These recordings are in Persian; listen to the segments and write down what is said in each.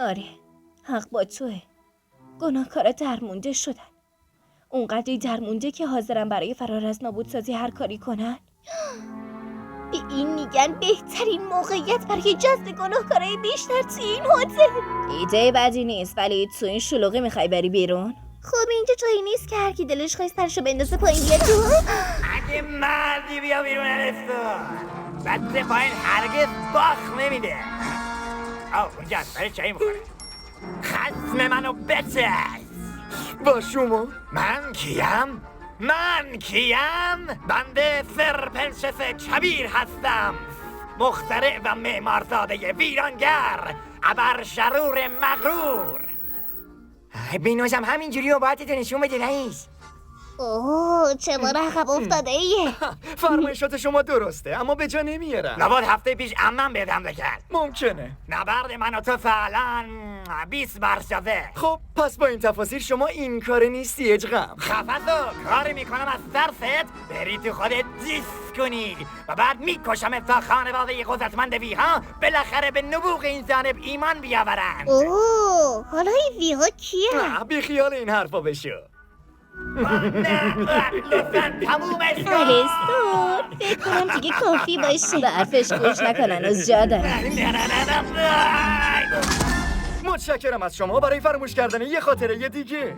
آره، حق با توه. گناهکارا درمونده شدن. اونقدری درمونده که حاضرن برای فرار از نابودسازی هر کاری کنن. به این میگن بهترین موقعیت برای جذب گناهکارای بیشتر توی این هتل. ایده بدی نیست، ولی تو این شلوغی میخوای بری بیرون؟ خب اینجا جایی نیست که هر کی دلش خواست سرشو بندازه پایین بیاد تو. اگه مردی بیا بیرون رستوران بچه پایین هرگز باخ نمیده. اونجا برای چایی میخوره. خصم منو بچست. با شما؟ من کیم؟ بنده سرپنشس کبیر هستم، مخترع و معمارزاده ویرانگر، ابر شرور مغرور. بینوشم همینجوری و باید نشون بده رئیس. اوه چه بار عقب افتاده ایه. فرمایشات شما درسته اما به جا نمیارم. لابد هفته پیش عمم بهت حمله کرد. ممکنه. نبرد من و تو فعلا 20 بر شده. خب پس با این تفاصیل شما این کاره نیستی اجغم. خفت کاری میکنم از ترست بری تو خودت دیس کنی و بعد میکشم تا خانواده قدرتمند ویها بالاخره به نبوغ این جانب ایمان بیاورند. اوه حالا این ویها کیه؟ بی خیال این حرفا بشو. لطفاً تمومش کن. آلستور فکر کنم دیگه کافی باشه. به حرفش گوش نکنن از جا دارن. متشکرم از شما برای فراموش کردن یه خاطره دیگه.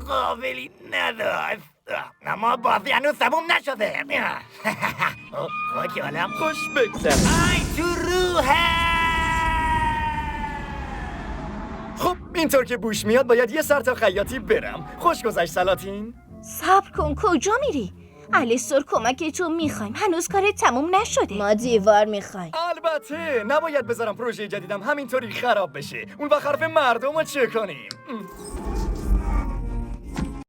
قابلی نداشت اما بازی هنوز تموم نشده. خوشحالم. خوش بگذر. ای تو روحه. خب اینطور که بوش میاد باید یه سر تا خیاطی برم. خوش گذشت سلاطین. صبر کن کجا میری؟ آلستور کمک تو میخوایم، هنوز کارت تموم نشده. ما دیوار میخوایم. البته نباید بذارم پروژه جدیدم همینطوری خراب بشه. اون وقت حرف مردم رو چه کنیم؟